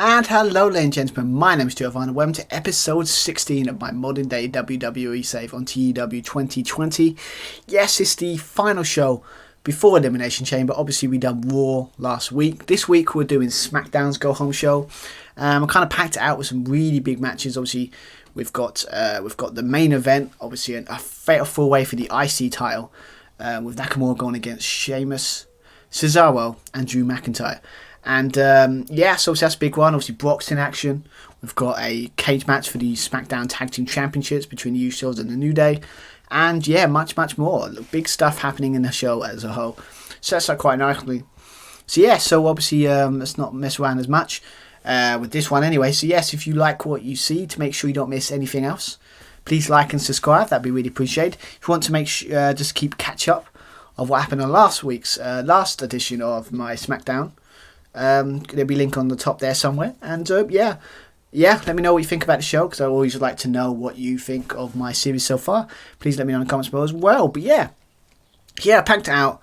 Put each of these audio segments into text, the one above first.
And hello ladies and gentlemen, my name is Jovan and welcome to episode 16 of my modern day WWE save on TEW 2020. Yes, it's the final show before Elimination Chamber. Obviously we done Raw last week. This week we're doing Smackdown's go home show. I kind of packed it out with some really big matches. Obviously we've got the main event, obviously a fatal 4-way for the IC title, with Nakamura going against Sheamus, Cesaro and Drew McIntyre. And so that's a big one. Obviously Brock's in action. We've got a cage match for the Smackdown Tag Team Championships between the Usos and the New Day. And yeah, much more. Big stuff happening in the show as a whole. So that's quite nicely. So obviously let's not mess around as much with this one anyway. So yes, if you like what you see, to make sure you don't miss anything else, please like and subscribe. That'd be really appreciated. If you want to make just keep catch up of what happened on last week's last edition of my Smackdown, there'll be a link on the top there somewhere. And let me know what you think about the show, because I always like to know what you think of my series so far. Please let me know in the comments below as well. But I packed it out.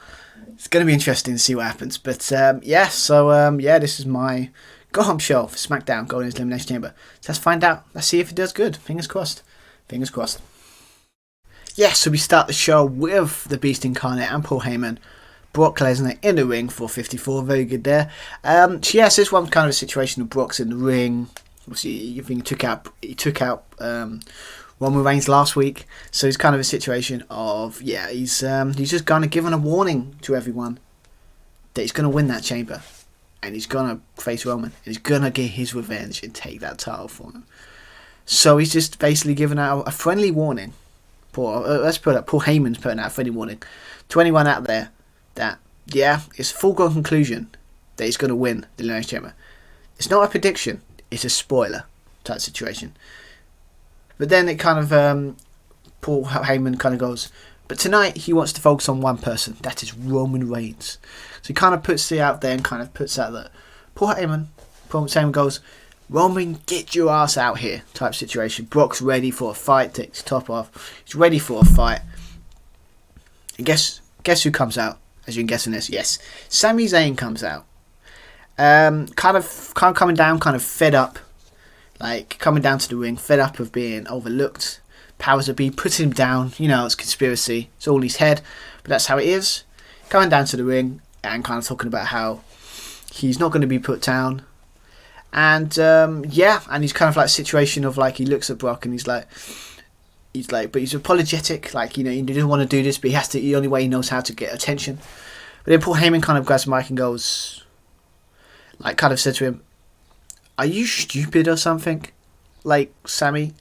It's going to be interesting to see what happens. But this is my go home show for Smackdown going into Elimination Chamber. So let's find out. Let's see if it does good. Fingers crossed. Fingers crossed. So we start the show with the Beast Incarnate and Paul Heyman. Brock Lesnar in the ring for 54, very good there. This one's kind of a situation of Brock's in the ring. Obviously, you think he took out Roman Reigns last week, so it's kind of a situation of he's just kind of given a warning to everyone that he's going to win that chamber, and he's going to face Roman, and he's going to get his revenge and take that title from him. So he's just basically given out a friendly warning. Paul Heyman's putting out a friendly warning to anyone out there that, it's a foregone conclusion that he's going to win the Elimination Chamber. It's not a prediction, it's a spoiler type situation. But then it kind of, Paul Heyman kind of goes, but tonight he wants to focus on one person, that is Roman Reigns. So he kind of puts it out there and kind of puts out that Paul Heyman goes, Roman, get your ass out here type situation. Brock's ready for a fight, takes his top off, he's ready for a fight. And guess who comes out? As you can guess in this, yes, Sami Zayn comes out. Kind of coming down, kind of fed up, like coming down to the ring, fed up of being overlooked. Powers that be putting him down. It's conspiracy. It's all in his head, but that's how it is. Coming down to the ring and kind of talking about how he's not going to be put down. And and he's kind of like a situation of like he looks at Brock and he's like, but he's apologetic, like he doesn't want to do this, but he has to. The only way he knows how to get attention. But then Paul Heyman kind of grabs the mic and goes, like, kind of said to him, "Are you stupid or something? Like, Sammy,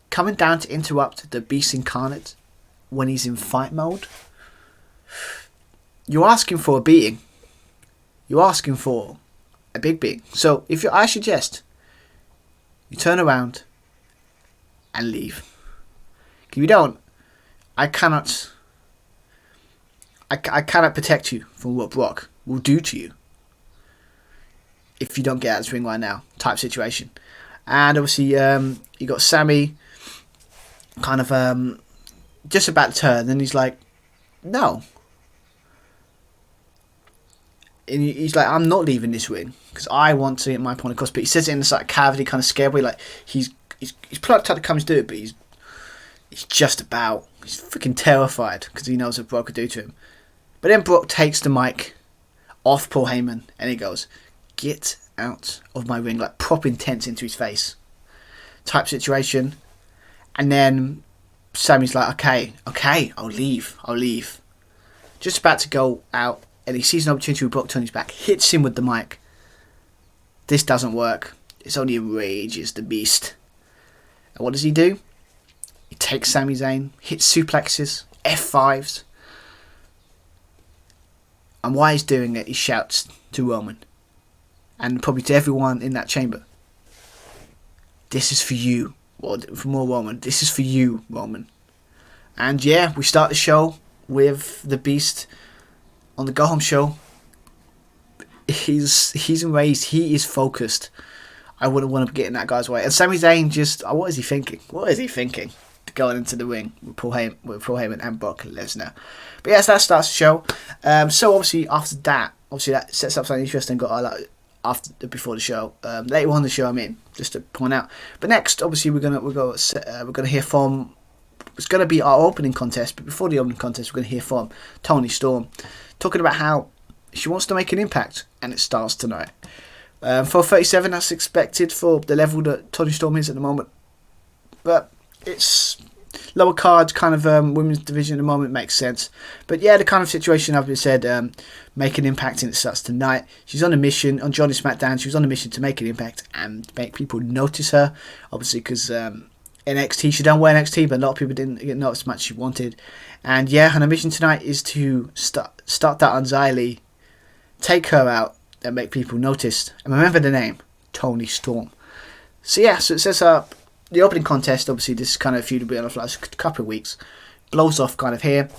coming down to interrupt the Beast Incarnate when he's in fight mode? You're asking for a beating. You're asking for a big beating. So I suggest you turn around and leave. If you don't, I cannot protect you from what Brock will do to you if you don't get out of this ring right now," type situation. And obviously you got Sammy kind of just about to turn, and he's like, no. And he's like, I'm not leaving this ring because I want to get my point across. But he says it in this like cavity kind of scared way, like he's plucked out to come to do it, but he's freaking terrified because he knows what Brock could do to him. But then Brock takes the mic off Paul Heyman and he goes, "Get out of my ring," like proper intense into his face type situation. And then Sammy's like, okay, I'll leave. Just about to go out, and he sees an opportunity with Brock turning his back, hits him with the mic. This doesn't work. This only enrages the Beast. And what does he do? He takes Sami Zayn, hits suplexes, F5s. And while he's doing it, he shouts to Roman, and probably to everyone in that chamber, "This is for you." Or for more Roman, "This is for you, Roman." And we start the show with the Beast on the go home show. He's enraged. He is focused. I wouldn't want to get in that guy's way. And Sami Zayn just, what is he thinking? Going into the ring with Paul Heyman and Brock Lesnar. But that starts the show. So obviously after that, that sets up something interesting. Got before the show. Later on in the show, I mean, just to point out. But next, obviously, we're gonna hear from. It's gonna be our opening contest, but before the opening contest, we're gonna hear from Toni Storm, talking about how she wants to make an impact, and it starts tonight. For 37, that's expected for the level that Toni Storm is at the moment. But it's lower card kind of women's division at the moment, makes sense. But yeah, the kind of situation I've been said, make an impact, and it starts tonight. She's on a mission on Johnny Smackdown. She was on a mission to make an impact and make people notice her. Obviously, because NXT, she done well NXT, but a lot of people didn't get noticed as much as she wanted. And yeah, her mission tonight is to start that on Xia Li, take her out, and make people notice. And remember the name, Toni Storm. So yeah, so it says the opening contest, obviously this is kind of a feud will be on the last couple of weeks, blows off kind of here,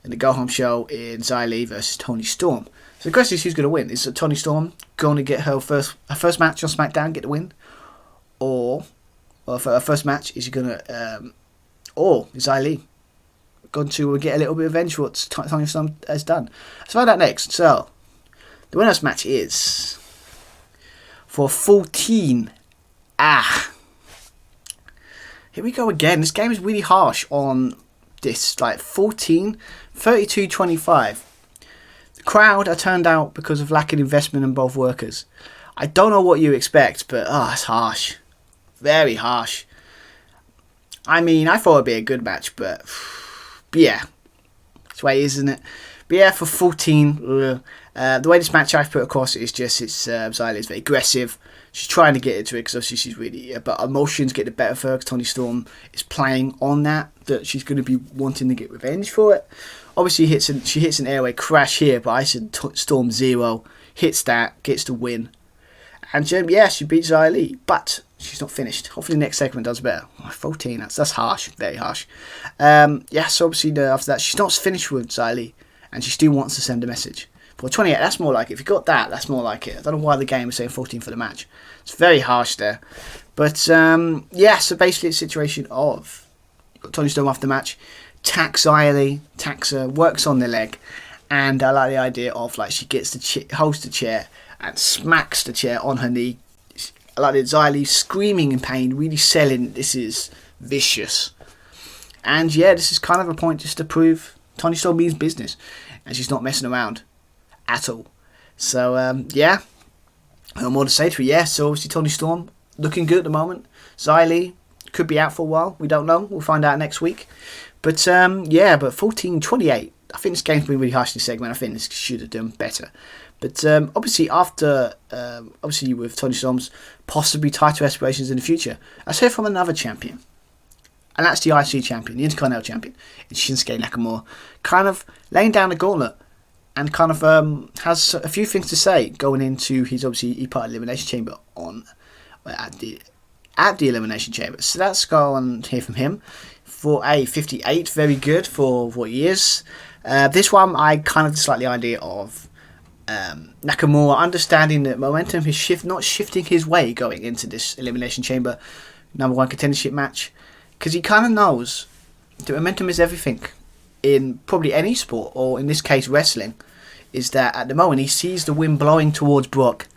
and the go home show in Xia Li versus Toni Storm. So the question is, who's going to win? Is Toni Storm going to get her first match on SmackDown, get the win, or for her first match, is she going to, or is Xia Li going to get a little bit of revenge for what Toni Storm has done? Let's find out next. So the winner's match is for 14. Here we go again. This game is really harsh on this. Like 14, 32, 25. The crowd are turned out because of lacking investment in both workers. I don't know what you expect, but it's harsh. Very harsh. I mean, I thought it'd be a good match, but yeah. That's the way it is, isn't it? But yeah, for 14, the way this match I've put across is just, Xia Li is very aggressive. She's trying to get into it because obviously she's really, but emotions get the better of her because Toni Storm is playing on that she's going to be wanting to get revenge for it. Obviously she hits an airway crash here, but I said Storm 0, hits that, gets the win. And yeah, she beats Xia Li, but she's not finished. Hopefully the next segment does better. 14, that's harsh, very harsh. Yeah, so obviously after that, she's not finished with Xia Li, and she still wants to send a message. For 28, that's more like it. If you got that, that's more like it. I don't know why the game is saying 14 for the match. It's very harsh there. But, yeah, so basically it's a situation of Toni Storm after the match, attacks Xia Li, attacks her, works on the leg, and I like the idea of, like, she gets holds the chair and smacks the chair on her knee. I like the Xia Li screaming in pain, really selling this is vicious. And, yeah, this is kind of a point just to prove Toni Storm means business, and she's not messing around at all. So yeah, no more to say to it. Yeah, so obviously Toni Storm looking good at the moment. Xia Li could be out for a while, we don't know, we'll find out next week. But yeah, but 14-28, I think this game's been really harsh in this segment. I think this should have done better. But obviously after obviously with Toni Storm's possibly title aspirations in the future, let's hear from another champion, and that's the IC champion, the Intercontinental champion, it's Shinsuke Nakamura, kind of laying down the gauntlet. And kind of has a few things to say going into his obviously part of the Elimination Chamber at the Elimination Chamber. So let's go and hear from him for a 58. Very good for what he is. This one I kind of dislike the idea of Nakamura understanding that momentum is not shifting his way going into this Elimination Chamber #1 contendership match, because he kind of knows that momentum is everything in probably any sport, or in this case wrestling, is that at the moment he sees the wind blowing towards Brock.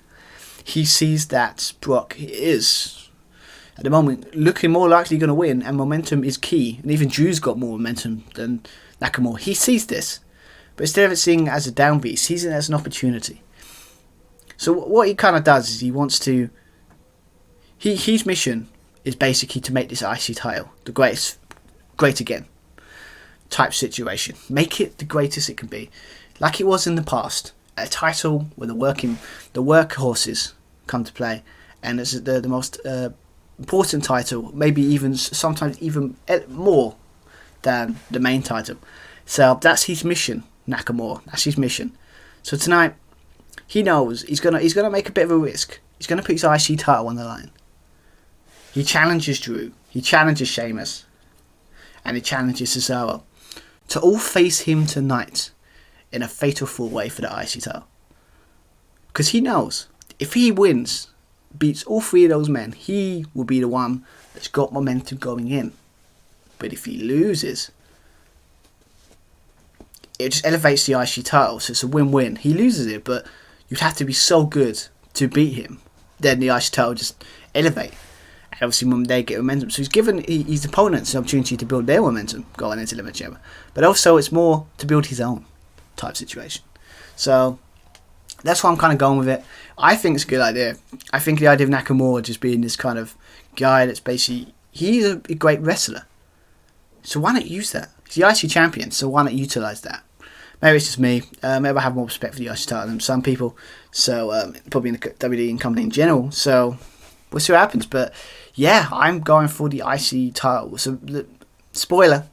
He sees that Brock is at the moment looking more likely going to win, and momentum is key, and even Drew's got more momentum than Nakamura. He sees this, but instead of it seeing it as a downbeat, he sees it as an opportunity. So what he kind of does is he wants to, his mission is basically to make this IC title the great again type situation. Make it the greatest it can be, like it was in the past. A title where the workhorses come to play, and it's the most important title, maybe even sometimes even more than the main title. So that's his mission, Nakamura. That's his mission. So tonight, he knows he's gonna make a bit of a risk. He's gonna put his IC title on the line. He challenges Drew. He challenges Sheamus, and he challenges Cesaro to all face him tonight in a fatal four-way for the IC title. Because he knows if he wins, beats all three of those men, he will be the one that's got momentum going in. But if he loses, it just elevates the IC title, so it's a win-win. He loses it, but you'd have to be so good to beat him, then the IC title just elevate. And obviously when they get momentum. So he's given his opponents an opportunity to build their momentum going into Elimination Chamber. But also it's more to build his own type situation. So that's why I'm kind of going with it. I think it's a good idea. I think the idea of Nakamura just being this kind of guy that's basically... He's a great wrestler. So why not use that? He's the IC champion, so why not utilise that? Maybe it's just me. Maybe I have more respect for the IC title than some people. So probably in the WWE and company in general. So we'll see what happens. But yeah, I'm going for the IC title. So spoiler,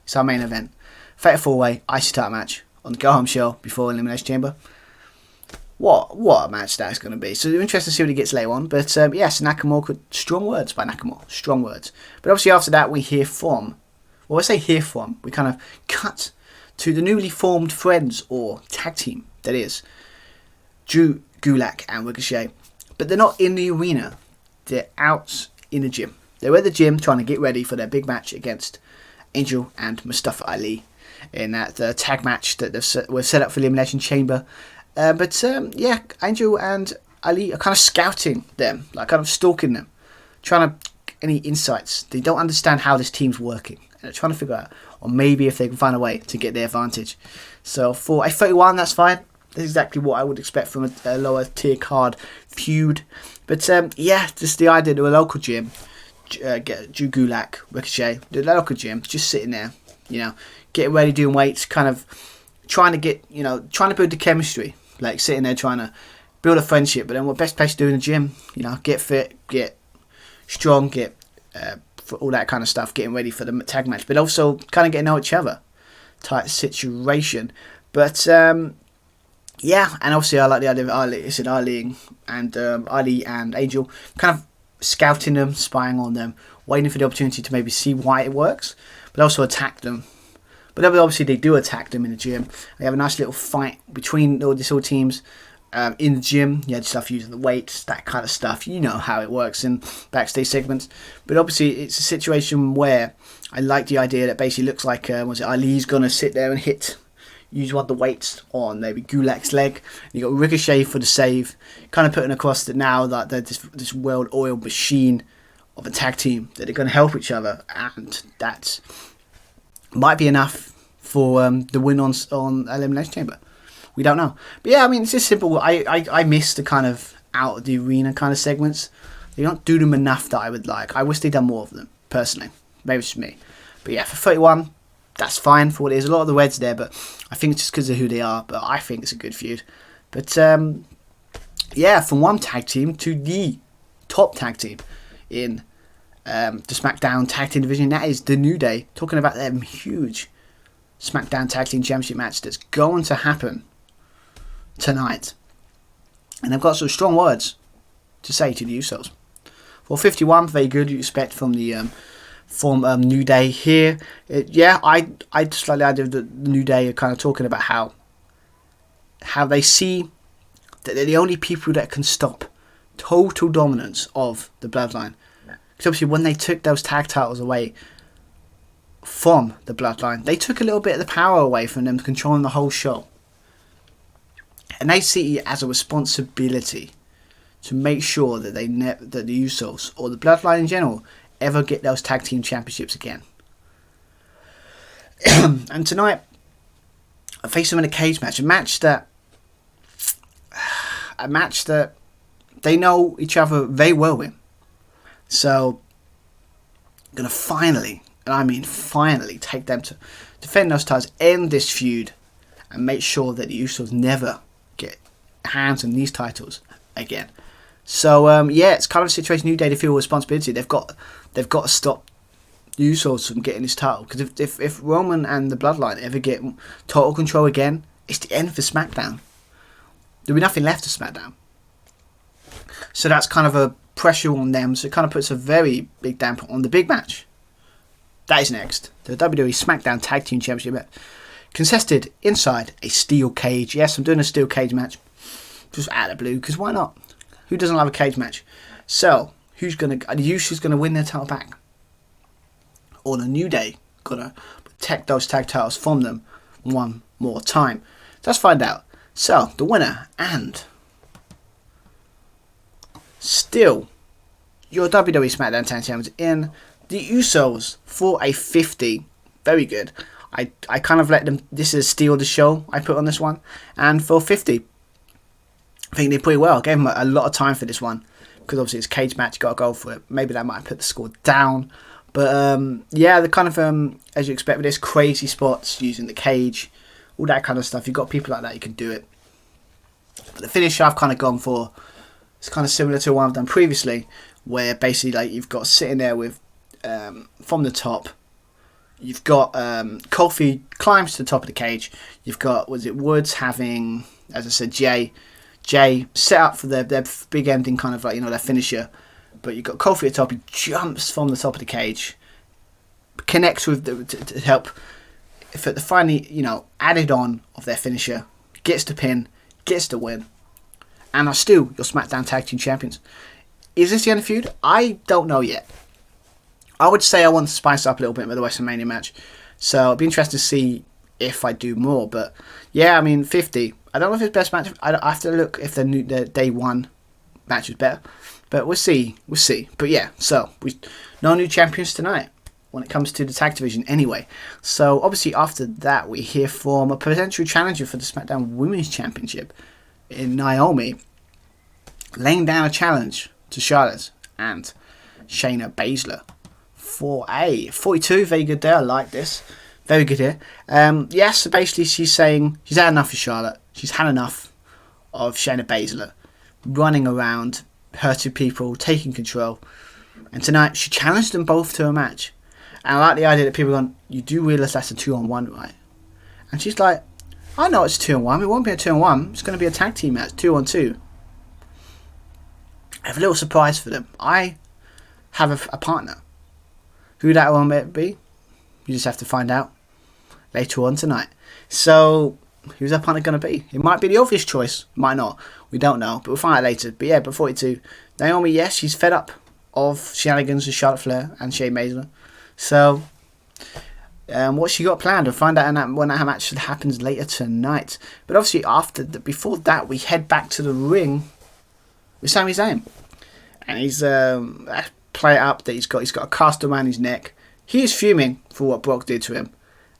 it's our main event. Fatal 4-way IC title match on the Go Home show before Elimination Chamber. What a match that's going to be. So interesting to see what he gets later on. But yes, Nakamura strong words by Nakamura. Strong words. But obviously after that we hear from... Well, I say hear from. We kind of cut to the newly formed Friends, or tag team, that is. Drew Gulak and Ricochet. But they're not in the arena. They're out in the gym. They're at the gym trying to get ready for their big match against Angel and Mustafa Ali. In that tag match that was set up for Elimination Chamber. But yeah, Angel and Ali are kind of scouting them, like kind of stalking them, trying to get any insights. They don't understand how this team's working, and they're trying to figure out, or maybe if they can find a way to get their advantage. So for a 31, that's fine. That's exactly what I would expect from a lower tier card feud. But yeah, just the idea to a local gym, get Drew Gulak, Ricochet, the local gym, just sitting there, you know, getting ready, doing weights, kind of trying to get, you know, trying to build the chemistry. Like sitting there trying to build a friendship, but then what best place to do in the gym? You know, get fit, get strong, get for all that kind of stuff, getting ready for the tag match, but also kind of getting to know each other type situation. But yeah, and obviously I like the idea of Ali and Angel kind of scouting them, spying on them, waiting for the opportunity to maybe see why it works, but also attack them. But obviously they do attack them in the gym. They have a nice little fight between all teams in the gym. You had stuff using the weights, that kind of stuff. You know how it works in backstage segments. But obviously it's a situation where I like the idea that basically looks like Ali's going to sit there and use one of the weights on maybe Gulak's leg. You got Ricochet for the save. Kind of putting across that now that they're this well-oiled machine of a tag team, that they're going to help each other. And that's... might be enough for the win on Elimination Chamber. We don't know. But yeah, I mean, it's just simple. I miss the kind of out of the arena kind of segments. They don't do them enough that I would like. I wish they'd done more of them, personally. Maybe it's just me. But yeah, for 31, that's fine for what it is. A lot of the Reds there, but I think it's just because of who they are. But I think it's a good feud. But yeah, from one tag team to the top tag team in the Smackdown Tag Team Division, that is the New Day, talking about their huge Smackdown Tag Team Championship match that's going to happen tonight. And they've got some strong words to say to the Usos. For 51, very good, you expect from the New Day here. Yeah, I just like the idea of the New Day are kind of talking about how they see that they're the only people that can stop total dominance of the Bloodline. Because obviously when they took those tag titles away from the Bloodline, they took a little bit of the power away from them controlling the whole show. And they see it as a responsibility to make sure that that the Usos, or the Bloodline in general, ever get those tag team championships again. And tonight, I face them in a cage match. A match that they know each other very well in. So, I'm going to finally, and I mean finally, take them to defend those titles, end this feud, and make sure that the Usos never get hands on these titles again. So, yeah, it's kind of a situation New Day to feel responsibility. They've got to stop the Usos from getting this title. Because if Roman and the Bloodline ever get total control again, it's the end for SmackDown. There'll be nothing left of SmackDown. So that's kind of a pressure on them, so it kind of puts a very big damper on the big match. That is next. The WWE SmackDown Tag Team Championship match, contested inside a steel cage. Yes, I'm doing a steel cage match. Just out of the blue, because why not? Who doesn't love a cage match? So, are the Usos going to win their title back? Or the New Day going to protect those tag titles from them one more time? Let's find out. So, the winner and Still, your WWE SmackDown Tag Team Champions in the Usos for a 50. Very good. I kind of let them, this is steal the show I put on this one. And for 50, I think they did pretty well. I gave them a lot of time for this one. Because obviously it's a cage match, got to go for it. Maybe that might have put the score down. But yeah, the kind of, as you expect with this, crazy spots, using the cage, all that kind of stuff. You've got people like that, you can do it. But the finish I've kind of gone for, it's kind of similar to one I've done previously, where basically like you've got sitting there with, from the top, you've got Kofi climbs to the top of the cage. You've got, was it Woods having, as I said, Jay set up for their big ending, kind of like, their finisher. But you've got Kofi at the top. He jumps from the top of the cage, connects with to help. If at the finally, added on of their finisher, gets the pin, gets the win, and are still your SmackDown Tag Team Champions. Is this the end of the feud? I don't know yet. I would say I want to spice up a little bit with the WrestleMania match, so it'd be interesting to see if I do more. But yeah, 50. I don't know if it's best match. I have to look if the day one match was better, but we'll see. But yeah, so no new champions tonight when it comes to the tag division anyway. So obviously after that we hear from a potential challenger for the SmackDown Women's Championship in Naomi, laying down a challenge to Charlotte and Shayna Baszler for a 42. Very good there. I like this. Very good here. Yes, so basically she's saying she's had enough of Charlotte. She's had enough of Shayna Baszler running around, hurting people, taking control. And tonight she challenged them both to a match. And I like the idea that people are going, you do realise that's a 2-on-1, right? And she's like, I know it's a 2-on-1. It won't be a 2-on-1. It's going to be a tag team match, 2-on-2. I have a little surprise for them. I have a partner. Who that one may be, you just have to find out later on tonight. So, who's that partner going to be? It might be the obvious choice. Might not. We don't know. But we'll find out later. But yeah, but 42. Naomi, yes, she's fed up of shenanigans with Charlotte Flair and Shayna Baszler. So, what's she got planned? We'll find out when that match happens later tonight. But obviously, before that, we head back to the ring with Sami Zayn. And he's play it up that he's got a cast around his neck. He is fuming for what Brock did to him.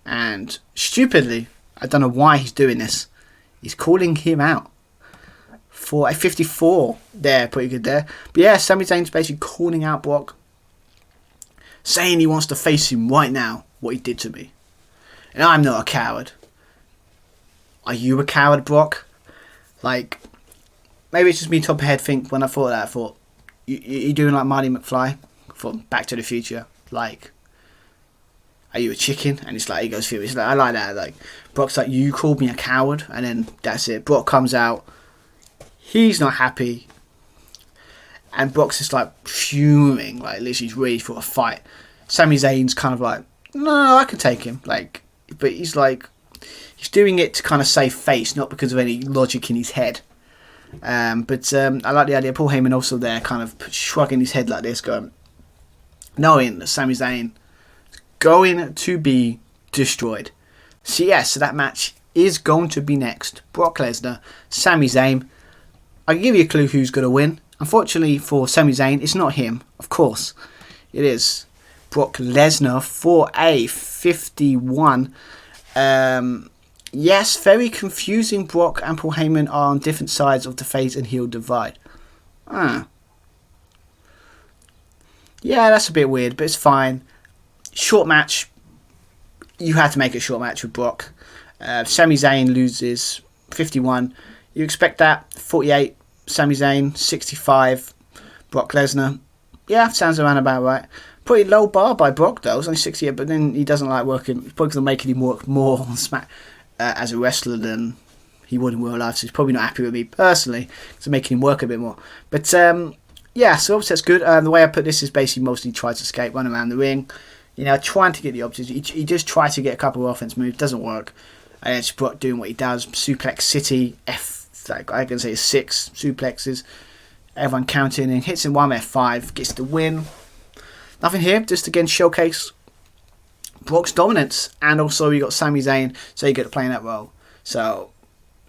And stupidly, I don't know why he's doing this, he's calling him out for a 54 there. Pretty good there. But yeah, Sami Zayn's basically calling out Brock, saying he wants to face him right now, what he did to me. And I'm not a coward. Are you a coward, Brock? Like, maybe it's just me top of head think when I thought that, I thought, you're doing like Marty McFly from Back to the Future. Like, are you a chicken? And it's like, he goes through. It's like, I like that. Like, Brock's like, you called me a coward, and then that's it. Brock comes out. He's not happy. And Brock's just like fuming. Like, literally, he's ready for a fight. Sami Zayn's kind of like, no, I can take him. Like, but he's like, he's doing it to kind of save face, not because of any logic in his head. But I like the idea. Paul Heyman also there, kind of shrugging his head like this, going, knowing that Sami Zayn is going to be destroyed. So yeah, so that match is going to be next. Brock Lesnar, Sami Zayn. I can give you a clue who's going to win. Unfortunately for Sami Zayn, it's not him. Of course, it is Brock Lesnar for a 51. Yes, very confusing. Brock and Paul Heyman are on different sides of the face and heel divide. Yeah, that's a bit weird, but it's fine. Short match. You had to make it a short match with Brock. Sami Zayn loses 51. You expect that. 48, Sami Zayn. 65, Brock Lesnar. Yeah, sounds around about right. Pretty low bar by Brock, though. It's only 68, but then he doesn't like working. He's probably going to make him work more on Smack as a wrestler than he would in real life. So he's probably not happy with me personally, so making him work a bit more. But yeah, so obviously that's good. The way I put this is basically mostly try to escape, run around the ring, trying to get the options. He just tries to get a couple of offense moves, doesn't work. And it's Brock doing what he does. Suplex City, like I can say 6 suplexes. Everyone counting and hits in 1 F5, gets the win. Nothing here, just again showcase Brock's dominance, and also you got Sami Zayn, so you get to play in that role. So,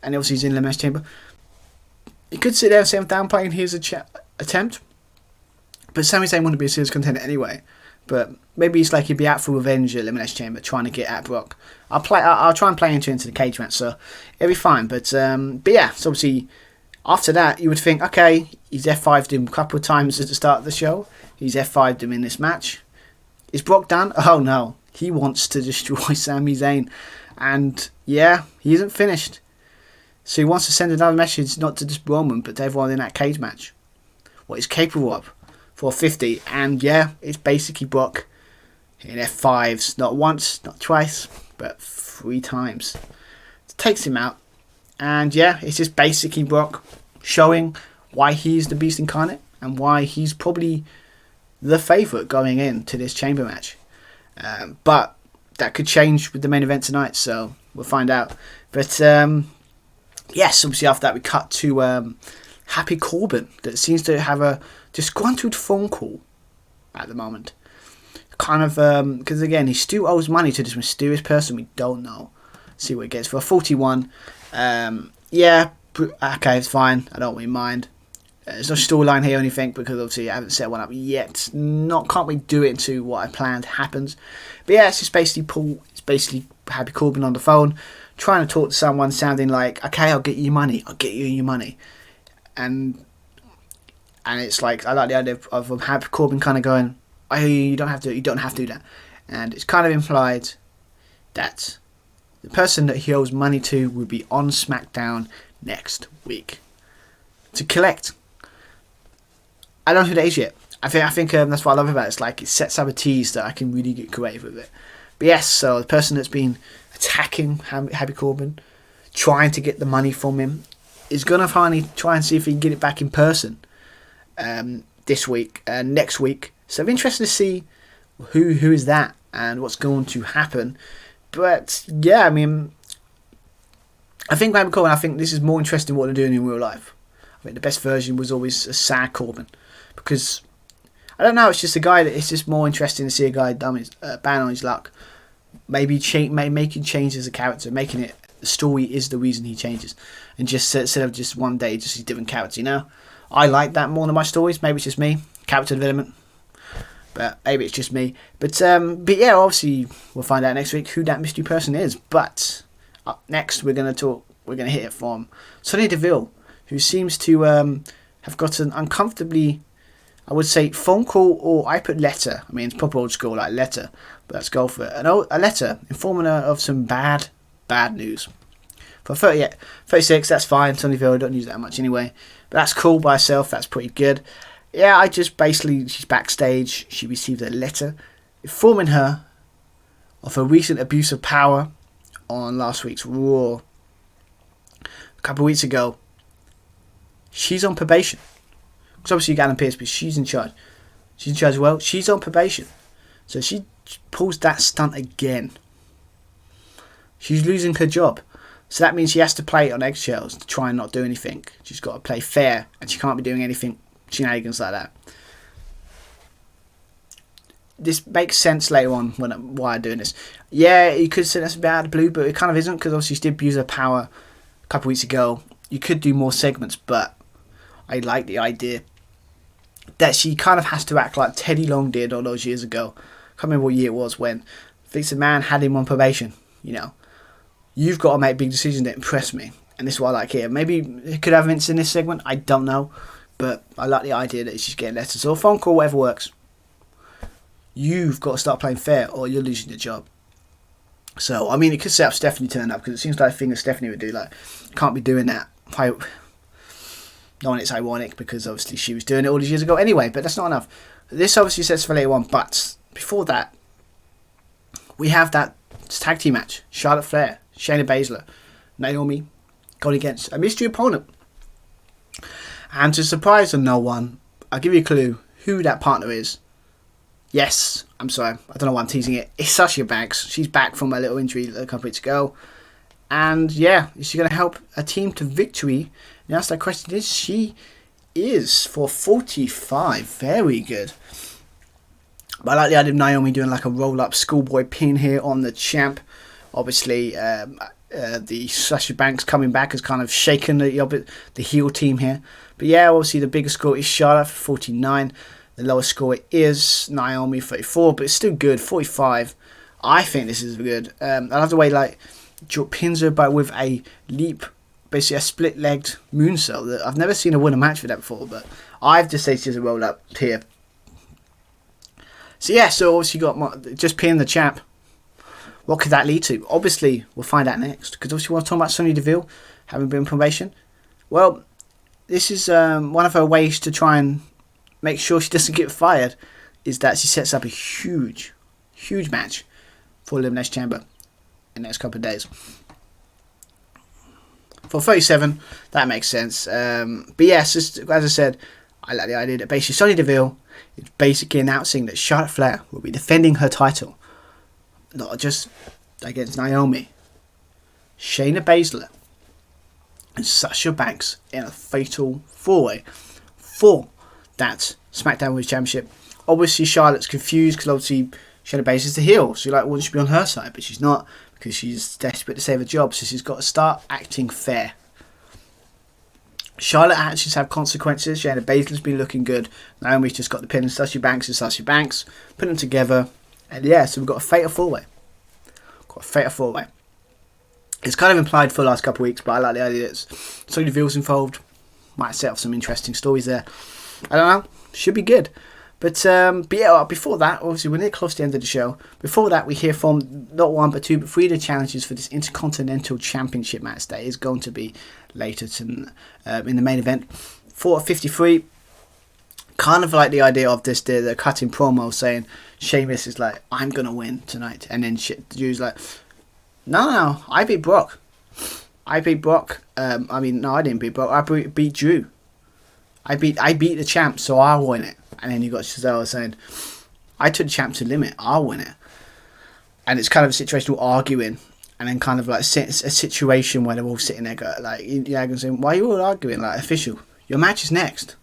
and obviously he's in the Elimination Chamber. You could sit there and say I'm downplaying here's a attempt. But Sami Zayn wouldn't be a serious contender anyway. But maybe it's like he'd be out for revenge at Elimination Chamber, trying to get at Brock. I'll try and play into the cage match, so it'll be fine. But yeah, so obviously after that, you would think, okay, he's F5'd him a couple of times at the start of the show. He's F5'd him in this match. Is Brock done? Oh no, he wants to destroy Sami Zayn, and yeah, he isn't finished. So he wants to send another message, not to just Roman, but to everyone in that cage match, what he's capable of. 450, and yeah, it's basically Brock in F5s, not once, not twice, but 3 times. It takes him out, and yeah, it's just basically Brock showing why he's the Beast Incarnate and why he's probably the favourite going into this chamber match. But that could change with the main event tonight, so we'll find out. But yes, obviously after that we cut to Happy Corbin, that seems to have a disgruntled phone call at the moment. Kind of, because again, he still owes money to this mysterious person we don't know. See what he gets for a 41. Yeah, okay, it's fine. I don't really mind. There's no storyline here or anything, because obviously I haven't set one up yet. Can't really do it into what I planned happens. But yeah, it's just basically Happy Corbin on the phone, trying to talk to someone, sounding like, okay, I'll get you your money. I'll get you your money. And it's like, I like the idea of Happy Corbin kind of going, oh, you don't have to do that. And it's kind of implied that the person that he owes money to will be on Smackdown next week to collect. I don't know who that is yet. I think that's what I love about it. It's like it sets up a tease that I can really get creative with it. But yes, so the person that's been attacking Happy Corbin, trying to get the money from him, is going to finally try and see if he can get it back in person this week, next week. So I'm interested to see who is that and what's going to happen. But yeah, I mean, I think Happy Corbin, I think this is more interesting what they're doing in real life. I think the best version was always a sad Corbin, because I don't know, it's just a guy that it's just more interesting to see a guy bang on his luck, maybe making changes as a character, making it the story is the reason he changes, and just instead of just one day just a different character. You know, I like that more than my stories. Maybe it's just me, character development, but maybe it's just me. But yeah, obviously we'll find out next week who that mystery person is. But up next we're gonna hit it from Sonya Deville, who seems to have got an uncomfortably, I would say, phone call, or I put letter. I mean, it's proper old school, like letter, but let's go for it. A letter informing her of some bad news. For 36, that's fine. Sonya Deville, I don't use that much anyway. But that's cool by herself, that's pretty good. Yeah, she's backstage. She received a letter informing her of her recent abuse of power on last week's Raw. A couple of weeks ago, she's on probation. Because obviously Gallon Pierce, but she's in charge. She's in charge as well. She's on probation. So she pulls that stunt again. She's losing her job. So that means she has to play on eggshells to try and not do anything. She's got to play fair, and she can't be doing anything shenanigans like that. This makes sense later on why I'm doing this. Yeah, you could say that's about the blue, but it kind of isn't, because obviously she did abuse her power a couple of weeks ago. You could do more segments, but I like the idea that she kind of has to act like Teddy Long did all those years ago. I can't remember what year it was, when Vince McMahon had him on probation. You know, you've got to make big decisions that impress me, and this is what I like here. Maybe it could have Vince in this segment, I don't know, but I like the idea that she's getting letters or a phone call, whatever works. You've got to start playing fair, or you're losing your job. So, I mean, it could set up Stephanie turning up, because it seems like a thing that Stephanie would do. Like, can't be doing that. Knowing it's ironic, because obviously she was doing it all these years ago anyway, but that's not enough. This obviously sets for later on, but before that, we have that tag team match. Charlotte Flair, Shayna Baszler, Naomi going against a mystery opponent. And to surprise no one, I'll give you a clue who that partner is. Yes, I'm sorry, I don't know why I'm teasing it. It's Sasha Banks. She's back from a little injury a couple of weeks ago. And yeah, is she going to help a team to victory? The answer to that question is she is for 45. Very good. But I like the idea of Naomi doing like a roll-up schoolboy pin here on the champ. Obviously, The Sasha Banks coming back has kind of shaken the heel team here. But yeah, obviously the biggest score is Charlotte for 49. The lowest score is Naomi 34, but it's still good, 45. I think this is good. I love the way like pins her but with a leap, basically a split-legged moonsault. I've never seen her win a match with that before, but I've just said she's a roll up here. So yeah, so obviously you got just pinning the champ. What could that lead to? Obviously, we'll find out next. Because obviously, we're talking about Sonya Deville having been probation. Well, this is one of her ways to try and make sure she doesn't get fired. Is that she sets up a huge match for Elimination Chamber in the next couple of days. For 37, that makes sense. But yes, as I said, I like the idea that basically Sonya Deville is basically announcing that Charlotte Flair will be defending her title. Not just against Naomi, Shayna Baszler, and Sasha Banks in a fatal 4-way for that SmackDown Women's Championship. Obviously, Charlotte's confused because obviously Shayna Baszler's the heel, so like, wouldn't she be on her side? But she's not because she's desperate to save her job, so she's got to start acting fair. Charlotte actions have consequences. Shayna Baszler's been looking good. Naomi's just got the pin, and Sasha Banks, put them together. And yeah, so we've got a fatal 4-way. It's kind of implied for the last couple of weeks, but I like the idea that Sonya Deville's involved. Might set up some interesting stories there. I don't know. Should be good. But yeah, before that, obviously we're near close to the end of the show. Before that, we hear from not one but two, but three of the challenges for this Intercontinental Championship match that is going to be later in the main event. 4:53. Kind of like the idea of this, the cutting promo saying Sheamus is like, I'm going to win tonight. And then Drew's like, no, I beat Brock. I beat Brock. I didn't beat Brock. I beat Drew. I beat the champ, so I'll win it. And then you got Cesaro saying, I took the champ to the limit. I'll win it. And it's kind of a situation of arguing. And then kind of like a situation where they're all sitting there going, saying, why are you all arguing? Like, official, your match is next.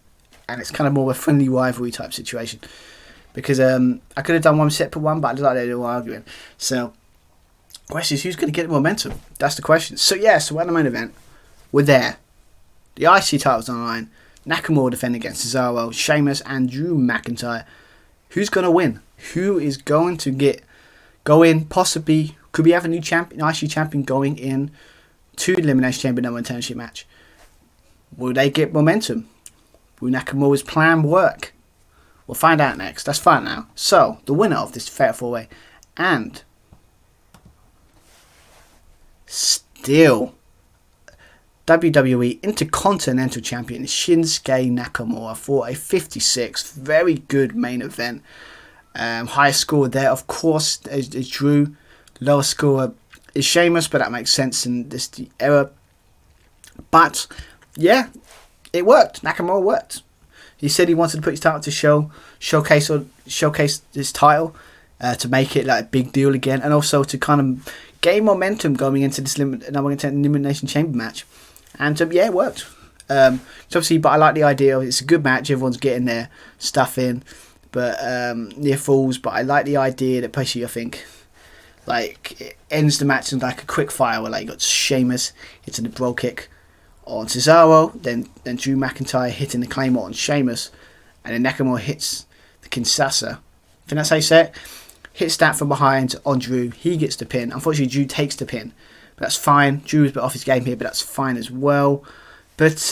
And it's kind of more of a friendly rivalry type situation. Because I could have done one separate one, but I just like they were arguing. So, the question is, who's going to get the momentum? That's the question. So, yeah, so we're at the main event. We're there. The IC title's on the line. Nakamura defending against Cesaro, Sheamus, and Drew McIntyre. Who's going to win? Who is going to go in, possibly, could we have a new champion, IC champion going in to the Elimination Chamber number 1 championship match? Will they get momentum? Will Nakamura's plan work? We'll find out next. That's fine now. So, the winner of this fatal 4-way and still WWE Intercontinental Champion Shinsuke Nakamura for a 56. Very good main event. Highest score there, of course, is Drew. Lowest score is Sheamus, but that makes sense in this era. But, yeah, it worked. Nakamura worked. He said he wanted to put his title to showcase his title to make it like a big deal again, and also to kind of gain momentum going into this Elimination Chamber match. And yeah, it worked. So obviously, but I like the idea of it's a good match. Everyone's getting their stuff in, but near falls. But I like the idea that basically I think like it ends the match in like a quick fire where like you got Sheamus hitting the bro kick on Cesaro, then Drew McIntyre hitting the Claymore on Sheamus, and then Nakamura hits the Kinshasa. I think that's how you say it. Hits that from behind on Drew. He gets the pin. Unfortunately, Drew takes the pin. But that's fine. Drew's a bit off his game here, but that's fine as well. But,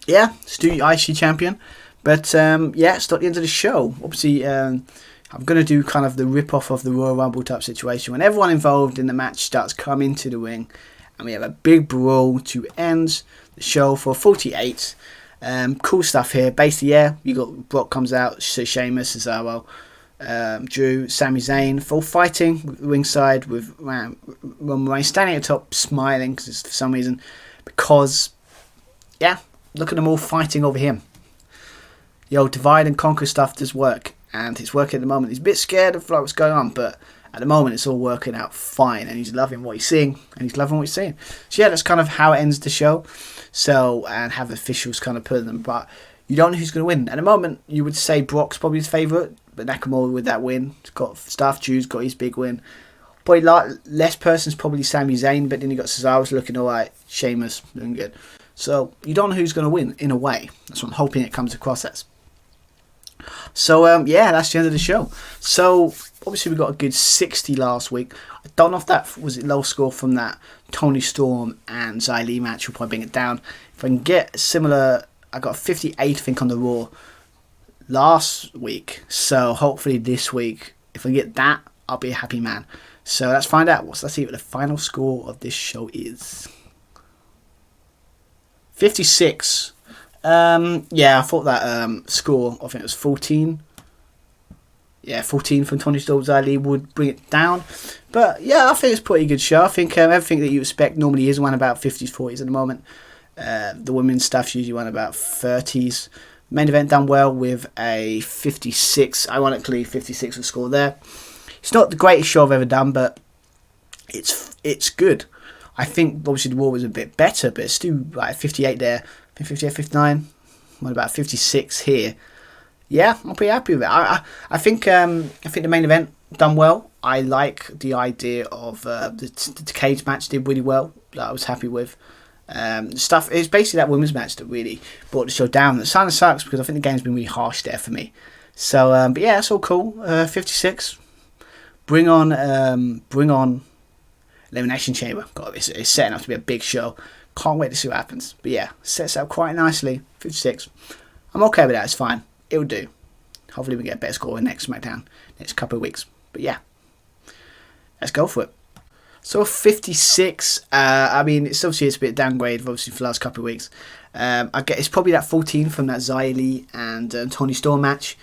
yeah, Stu IC champion. But, yeah, it's not the end of the show. Obviously, I'm going to do kind of the rip-off of the Royal Rumble type situation. When everyone involved in the match starts coming to the ring, and we have a big brawl to end the show for 48. Cool stuff here. Basically, yeah, you got Brock comes out, Sheamus, Cesaro, Drew, Sami Zayn, full fighting ringside with Roman Reigns standing at the top, smiling for some reason. Because, yeah, look at them all fighting over him. The old divide and conquer stuff does work, and it's working at the moment. He's a bit scared of what's going on, but at the moment, it's all working out fine, and he's loving what he's seeing, So yeah, that's kind of how it ends the show. So, and have officials kind of put them, but you don't know who's going to win. At the moment, you would say Brock's probably his favourite, but Nakamura with that win, got stuff. Drew's got his big win. Probably less persons, probably Sami Zayn, but then you got Cesaro's looking alright, Sheamus looking good. So you don't know who's going to win in a way. That's what I'm hoping it comes across as. So yeah, that's the end of the show. So obviously we got a good 60 last week. I don't know if that was it low score from that Toni Storm and Xia Li match. We'll probably bring it down. If I can get similar, I got a 58 I think on the Raw last week. So hopefully this week, if I get that, I'll be a happy man. So let's find out. Let's see what the final score of this show is. 56. Yeah, I thought that score, I think it was 14. Yeah, 14 from Toni Storm Xia Li would bring it down. But yeah, I think it's a pretty good show. I think everything that you expect normally is around about 50s, 40s at the moment. The women's stuff's usually around about 30s. Main event done well with a 56. Ironically, 56 was score there. It's not the greatest show I've ever done, but it's good. I think obviously the Raw was a bit better, but it's still like 58 there. 58, 59. What about 56 here? Yeah, I'm pretty happy with it. I think the main event done well. I like the idea of the cage match did really well. That I was happy with. Stuff it's basically that women's match that really brought the show down. It kind of sucks because I think the game's been really harsh there for me. So, but yeah, it's all cool. 56. Bring on Elimination Chamber. God, it's setting up to be a big show. Can't wait to see what happens. But yeah, sets up quite nicely. 56. I'm okay with that. It's fine. It'll do. Hopefully we get a better score in next Smackdown next couple of weeks. But yeah, let's go for it. So 56. I mean, it's obviously a bit downgraded, obviously for the last couple of weeks. I get it's probably that 14 from that Xia Li and Toni Storm match.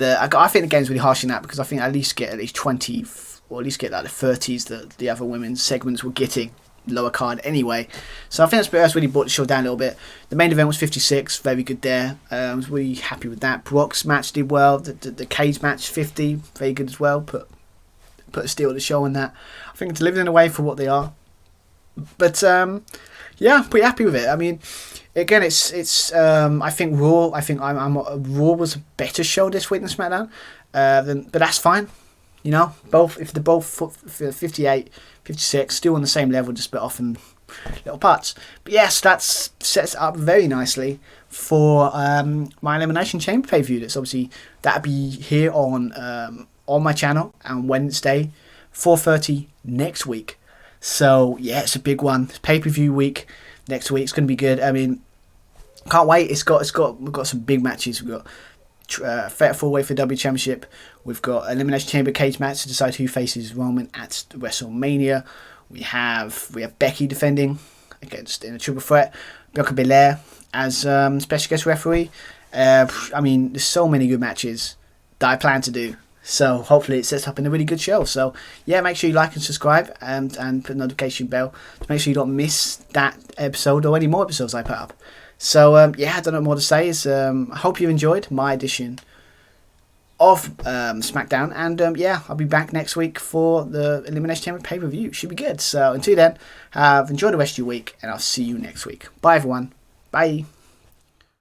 I think the game's really harsh in that because I think I at least get 20 or at least get like the 30s that the other women's segments were getting lower card anyway. So I think that's really brought the show down a little bit. The main event was 56, very good there. I was really happy with that. Brock's match did well. The cage match 50, very good as well. Put a steal of the show on that. I think it's delivered in a way for what they are. But yeah, I'm pretty happy with it. I mean, again, it's I think Raw. I think Raw was a better show this week than SmackDown. But that's fine. You know, if they're both 58, 56, still on the same level, just split off in little parts. But yes, that sets up very nicely for my Elimination Chamber pay-per-view. That's obviously that'll be here on my channel on Wednesday, 4:30 next week. So yeah, it's a big one. It's pay-per-view week next week. It's going to be good. I mean, can't wait. We've got some big matches. We've got Fatal 4-Way for W Championship. We've got Elimination Chamber cage match to decide who faces Roman at WrestleMania. We have Becky defending against in a triple threat. Bianca Belair as special guest referee. I mean, there's so many good matches that I plan to do. So hopefully it sets up in a really good show. So yeah, make sure you like and subscribe and put the notification bell to make sure you don't miss that episode or any more episodes I put up. So yeah, I don't know what more to say. I hope you enjoyed my edition of Smackdown, and yeah, I'll be back next week for the Elimination Chamber pay-per-view. Should be good. So until then, enjoy the rest of your week, and I'll see you next week. Bye everyone. Bye.